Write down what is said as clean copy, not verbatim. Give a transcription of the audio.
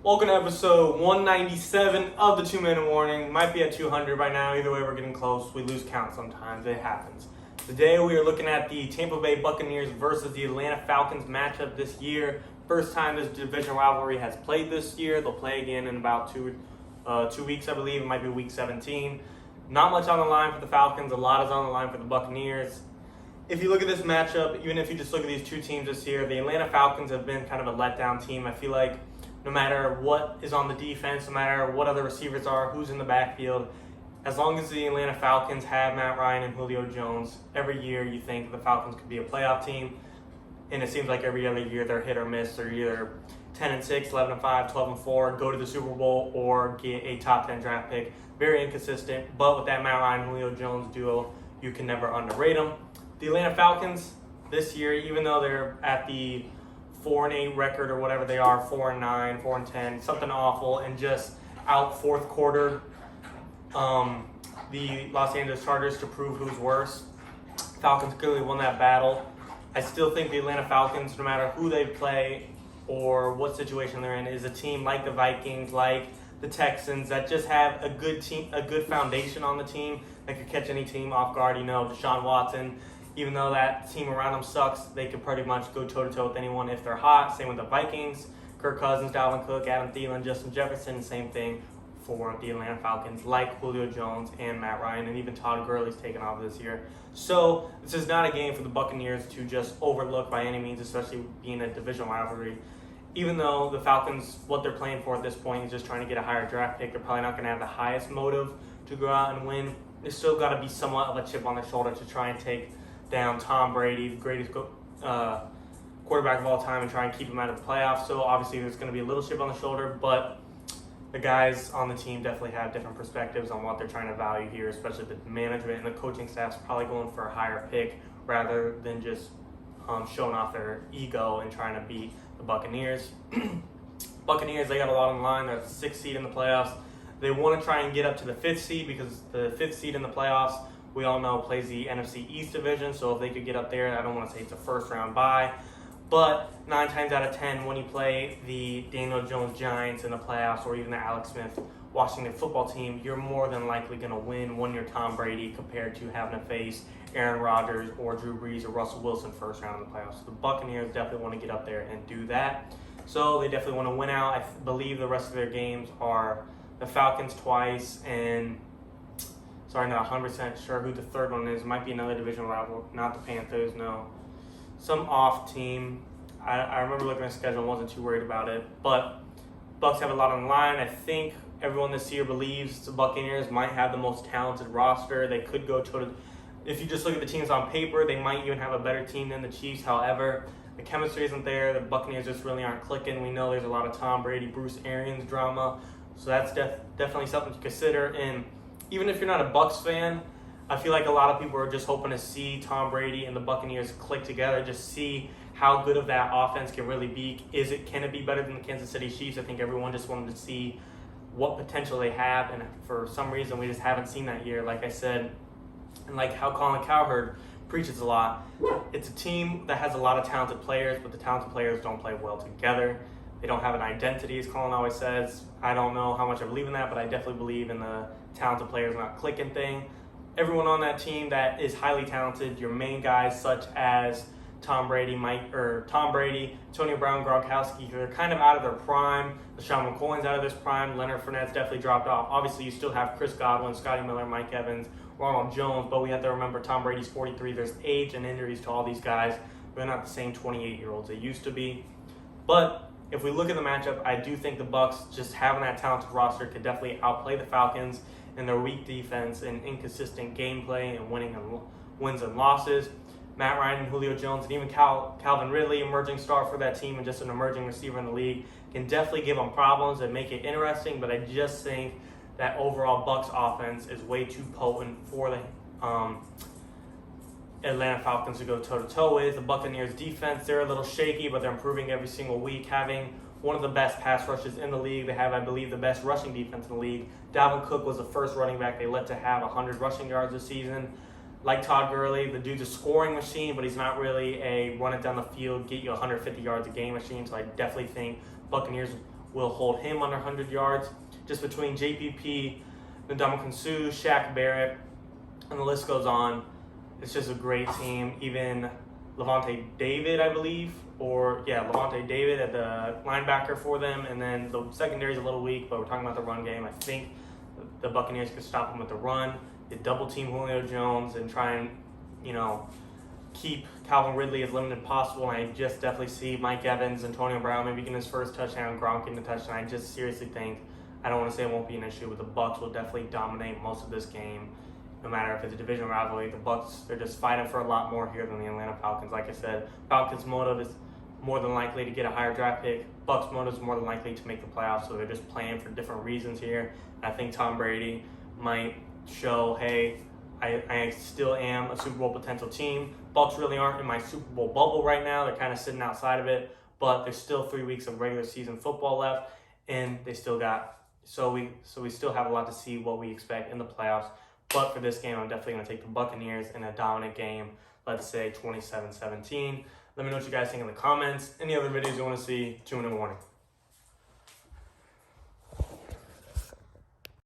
Welcome to episode 197 of the 2-Minute Warning. Might be at 200 by now. Either way, we're getting close. We lose count sometimes. It happens. Today, we are looking at the Tampa Bay Buccaneers versus the Atlanta Falcons matchup this year. First time this division rivalry has played this year. They'll play again in about two weeks, I believe. It might be week 17. Not much on the line for the Falcons. A lot is on the line for the Buccaneers. If you look at this matchup, even if you just look at these two teams this year, the Atlanta Falcons have been kind of a letdown team. I feel like no matter what is on the defense, no matter what other receivers are, who's in the backfield, as long as the Atlanta Falcons have Matt Ryan and Julio Jones, every year you think the Falcons could be a playoff team. And it seems like every other year they're hit or miss. They're either 10-6, 11-5, 12-4, go to the Super Bowl, or get a top 10 draft pick. Very inconsistent. But with that Matt Ryan Julio Jones duo, you can never underrate them. The Atlanta Falcons this year, even though they're at the 4-8 record or whatever they are, 4-9, 4-10, something awful, and just out fourth quarter the Los Angeles Chargers to prove who's worse. Falcons clearly won that battle. I still think the Atlanta Falcons, no matter who they play or what situation they're in, is a team like the Vikings, like the Texans, that just have a good team, a good foundation on the team that could catch any team off guard. You know, Deshaun Watson, even though that team around them sucks, they could pretty much go toe-to-toe with anyone if they're hot. Same with the Vikings. Kirk Cousins, Dalvin Cook, Adam Thielen, Justin Jefferson, same thing for the Atlanta Falcons, like Julio Jones and Matt Ryan, and even Todd Gurley's taken off this year. So this is not a game for the Buccaneers to just overlook by any means, especially being a division rivalry. Even though the Falcons, what they're playing for at this point is just trying to get a higher draft pick, they're probably not going to have the highest motive to go out and win. There's still got to be somewhat of a chip on their shoulder to try and take down Tom Brady, the greatest quarterback of all time, and try and keep him out of the playoffs. So obviously there's going to be a little chip on the shoulder, but the guys on the team definitely have different perspectives on what they're trying to value here, especially the management and the coaching staff's probably going for a higher pick rather than just showing off their ego and trying to beat the Buccaneers. Buccaneers, they got a lot on the line. They're the 6th seed in the playoffs. They want to try and get up to the 5th seed because the 5th seed in the playoffs, we all know, plays the NFC East division. So if they could get up there, I don't want to say it's a first-round bye, but 9 times out of 10, when you play the Daniel Jones Giants in the playoffs or even the Alex Smith Washington football team, you're more than likely going to win when you're Tom Brady compared to having to face Aaron Rodgers or Drew Brees or Russell Wilson first round in the playoffs. So the Buccaneers definitely want to get up there and do that. So they definitely want to win out. I believe the rest of their games are the Falcons twice and not 100% sure who the third one is. It might be another division rival, not the Panthers, no. Some off team. I remember looking at the schedule and wasn't too worried about it. But Bucs have a lot on the line. I think everyone this year believes the Buccaneers might have the most talented roster. They could go toe-to-toe. If you just look at the teams on paper, they might even have a better team than the Chiefs. However, the chemistry isn't there. The Buccaneers just really aren't clicking. We know there's a lot of Tom Brady, Bruce Arians drama. So that's definitely something to consider. And even if you're not a Bucs fan, I feel like a lot of people are just hoping to see Tom Brady and the Buccaneers click together, just see how good of that offense can really be. Can it be better than the Kansas City Chiefs? I think everyone just wanted to see what potential they have, and for some reason we just haven't seen that year. Like I said, and like how Colin Cowherd preaches a lot, it's a team that has a lot of talented players, but the talented players don't play well together. They don't have an identity, as Colin always says. I don't know how much I believe in that, but I definitely believe in the talented players not clicking thing. Everyone on that team that is highly talented, your main guys such as Tom Brady, Antonio Brown, Gronkowski, they're kind of out of their prime. LaShawn McCoy's out of this prime. Leonard Fournette's definitely dropped off. Obviously, you still have Chris Godwin, Scotty Miller, Mike Evans, Ronald Jones, but we have to remember Tom Brady's 43. There's age and injuries to all these guys. They're not the same 28-year-olds they used to be. But if we look at the matchup, I do think the Bucs, just having that talented roster, could definitely outplay the Falcons in their weak defense and inconsistent gameplay and wins and losses. Matt Ryan and Julio Jones and even Calvin Ridley, emerging star for that team and just an emerging receiver in the league, can definitely give them problems and make it interesting, but I just think that overall Bucs offense is way too potent for the Atlanta Falcons to go toe-to-toe with. The Buccaneers defense, they're a little shaky, but they're improving every single week, having one of the best pass rushes in the league. They have, I believe, the best rushing defense in the league. Dalvin Cook was the first running back they let to have 100 rushing yards this season. Like Todd Gurley, the dude's a scoring machine, but he's not really a run it down the field, get you 150 yards a game machine. So I definitely think Buccaneers will hold him under 100 yards. Just between JPP, Ndamukong Suh, Shaq Barrett, and the list goes on. It's just a great team. Even Levante David, I believe, Levante David at the linebacker for them. And then the secondary is a little weak, but we're talking about the run game. I think the Buccaneers could stop them with the run. They double team Julio Jones and try and, keep Calvin Ridley as limited as possible. And I just definitely see Mike Evans, Antonio Brown maybe getting his first touchdown, Gronk getting a touchdown. I just seriously think, I don't want to say it won't be an issue, but the Bucs will definitely dominate most of this game. No matter if it's a division rivalry, the Bucs, they're just fighting for a lot more here than the Atlanta Falcons. Like I said, Falcons' motive is more than likely to get a higher draft pick. Bucs' motive is more than likely to make the playoffs, so they're just playing for different reasons here. And I think Tom Brady might show, hey, I still am a Super Bowl potential team. Bucs really aren't in my Super Bowl bubble right now. They're kind of sitting outside of it, but there's still 3 weeks of regular season football left, and they still got so we still have a lot to see what we expect in the playoffs. But for this game, I'm definitely going to take the Buccaneers in a dominant game. Let's say 27-17. Let me know what you guys think in the comments. Any other videos you want to see, 2 in the morning.